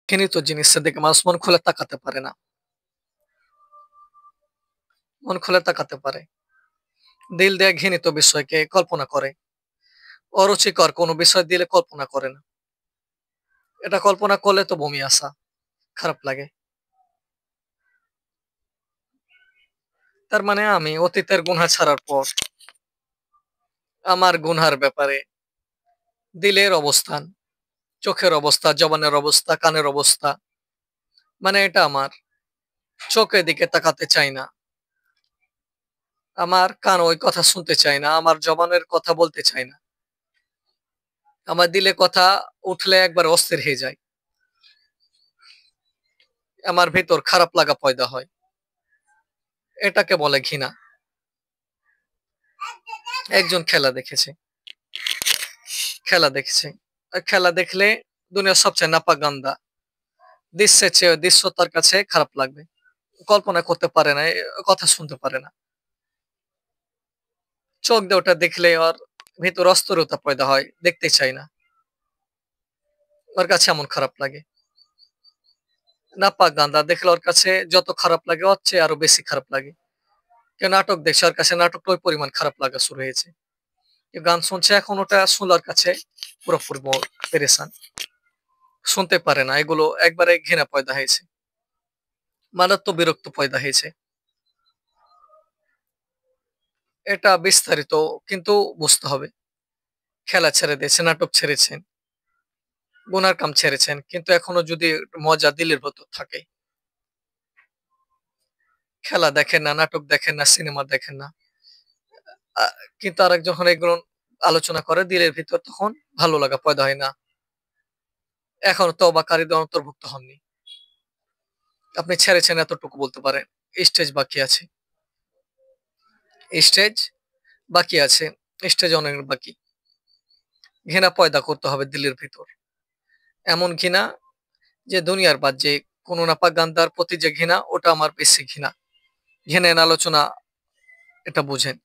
ঘৃণিত জিনিসের দিকে মানুষ মন খুলে তাকাতে পারে না। মন খুলে তাকাতে পারে। দিল দিয়ে ঘৃণিত বিষয়কে কল্পনা করে। অরুচিকর কোনো বিষয় দিলে কল্পনা করে না। এটা কল্পনা করলে তো বমি আসা, খারাপ লাগে। তার মানে আমি অতীতের গুনাহ ছাড়ার পর আমার গুনহার ব্যাপারে দিলের অবস্থান, চোখের অবস্থা, জবানের অবস্থা, কানের অবস্থা, মানে এটা আমার চোখের দিকে তাকাতে চাই না। আমার কান ওই কথা শুনতে চায় না। আমার জবানের কথা বলতে চায় না। আমার দিলে কথা উঠলে একবার অস্থির হয়ে যায়। আমার ভেতর খারাপ লাগা পয়দা হয়। এটাকে বলে ঘৃণা। একজন খেলা দেখেছে। খেলা দেখেছে। খেলা দেখলে দুনিয়ার সবচেয়ে নাপাক-গান্দা দৃশ্যের চেয়ে দৃশ্য তার কাছে খারাপ লাগবে। কল্পনা করতে পারে না, কথা শুনতে পারে না। চোখ দিয়ে ওটা দেখলে ওর ভেতর অস্থিরতা পয়দা হয়। দেখতে চায় না। ওর কাছে এমন খারাপ লাগে। নাপাক-গান্দা দেখলে ওর কাছে যত খারাপ লাগে ওর চেয়ে আরো বেশি খারাপ লাগে। কেউ নাটক দেখছে ওর কাছে নাটকটা ওই পরিমাণ খারাপ লাগা শুরু হয়েছে। কেউ গান শুনছে এখন ওটা শুনলে ওর কাছে পুরোপুরি পেরেশান। শুনতে পারে না। এগুলো একবারে ঘৃণা পয়দা হয়েছে। মারাত্মক বিরক্ত পয়দা হয়েছে। এটা বিস্তারিত কিন্তু বুঝতে হবে। খেলা ছেড়ে দিয়েছেন, নাটক ছেড়েছেন, গুনার কাম ছেড়েছেন। কিন্তু এখনো যদি মজা দিলের ভেতর থাকে। খেলা দেখেন না, নাটক দেখেন না, সিনেমা দেখেন না। আ কিন্তু আরেক যখন এগুলো আলোচনা করে দিলের ভিতর তখন ভালো লাগা পয়দা হয় না। এখনো তওবাকারীদের অন্তর্ভুক্ত হননি। আপনি ছেড়েছেন এতটুকু বলতে পারেন। স্টেজ বাকি আছে। স্টেজ বাকি আছে। স্টেজ অনেক বাকি। ঘৃণা পয়দা করতে হবে দিলের ভিতর। এমন ঘৃণা যে দুনিয়ার বাদ যে কোনো নাপাক-গান্ধার প্রতি যে ঘৃণা ওটা আমার বেশি ঘৃণা। ঘৃণের আলোচনা এটা বুঝেন।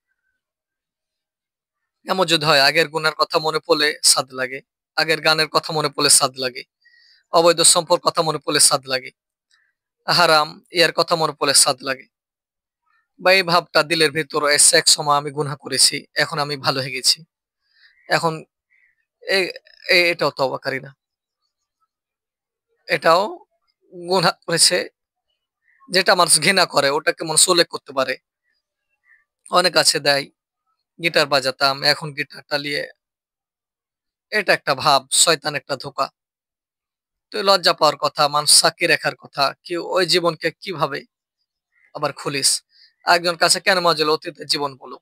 এমন যদি হয় আগের গুনার কথা মনে পড়লে স্বাদ লাগে। আগের গানের কথা মনে পড়লে স্বাদ লাগে। অবৈধ সম্পর্ক কথা মনে পড়লে স্বাদ লাগে। হারাম ইয়ার কথা মনে পড়লে স্বাদ লাগে। বা এই ভাবটা দিলের ভেতর এসে একসময় আমি গুনাহ করেছি। এখন আমি ভালো হয়ে গেছি। এখন এ এটাও তওবাকারী না। এটাও গুনাহ করেছে যেটা মানুষ ঘৃণা করে ওটাকে মানুষ উল্লেখ করতে পারে। অনেক আছে দেয়। গিটার বাজাতাম, এখন গিটার টালিয়ে এটা একটা ভাব, শয়তান একটা ধোঁকা। তুই লজ্জা পাওয়ার কথা, মানুষ সাক্ষী রাখার কথা। কেউ ওই জীবনকে কিভাবে আবার খুলিস? একজন কাছে কেন মজা হলো অতীতের জীবন বলো?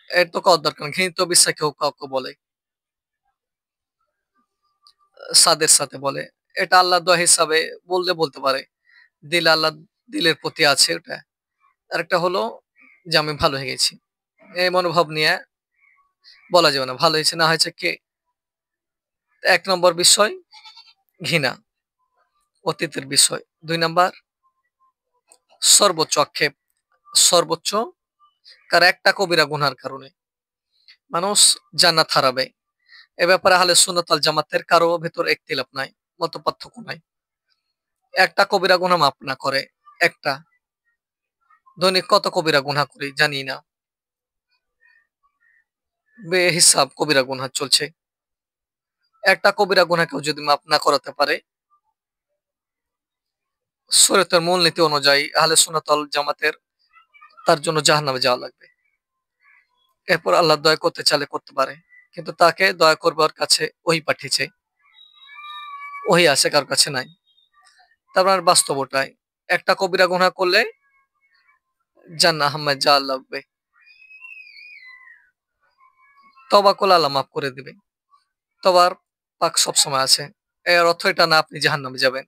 এর তো কওয়ার দরকার নেই। ঘৃণিত বিশ্বাস কেউ কাউকে বলে। সাদের সাথে বলে। এটা আল্লাহর দোয়া হিসাবে বললে বলতে পারে। দিল আল্লাহ দিলের প্রতি আছে ওটা। আরেকটা হলো যে আমি ভালো হয়ে গেছি। এই মনোভাব নিয়ে বলা যাবে না। ভালো হয়েছে না হয়েছে কে? ১ নম্বর বিষয় ঘৃণা, অতীতের বিষয়। ২ নাম্বার সর্বোচ্চ আক্ষেপ, সর্বোচ্চ কার একটা কবিরা গুনার কারণে মানুষ জান্নাত হারাবে। এ ব্যাপারে আহলে সুন্নাত ওয়াল জামাতের কারো ভেতর ইখতিলাফ নাই, মতপার্থক্য নাই। একটা কবিরা গুনাহ মাফ না করে, একটা। দৈনিক কত কবিরা গুনাহ করি জানি না। বেহিসাব কবিরা গুনাহ চলছে। একটা কবিরা গুনাহ কেউ যদি মাফ না করাতে পারে, শরীয়তের মূলনীতি অনুযায়ী আহলে সুন্নাত ওয়াল জামাতের তার জন্য জাহান্নামে যাওয়া লাগবে। এরপর আল্লাহ দয়া করতে চাইলে করতে পারে। কিন্তু তাকে দয়া করবার কাছে ওহী পাঠিয়েছে। ওহী আছে কারো কাছে নাই। তার মানে বাস্তব ওটাই। একটা কবিরা গুনাহ করলে জাহান্নামে যাওয়া লাগবে। তওবা করলে আল্লাহ মাফ করে দিবে। তওবার পাক সবসময় আছে। এর অর্থ এটা না আপনি জাহান্নামে যাবেন।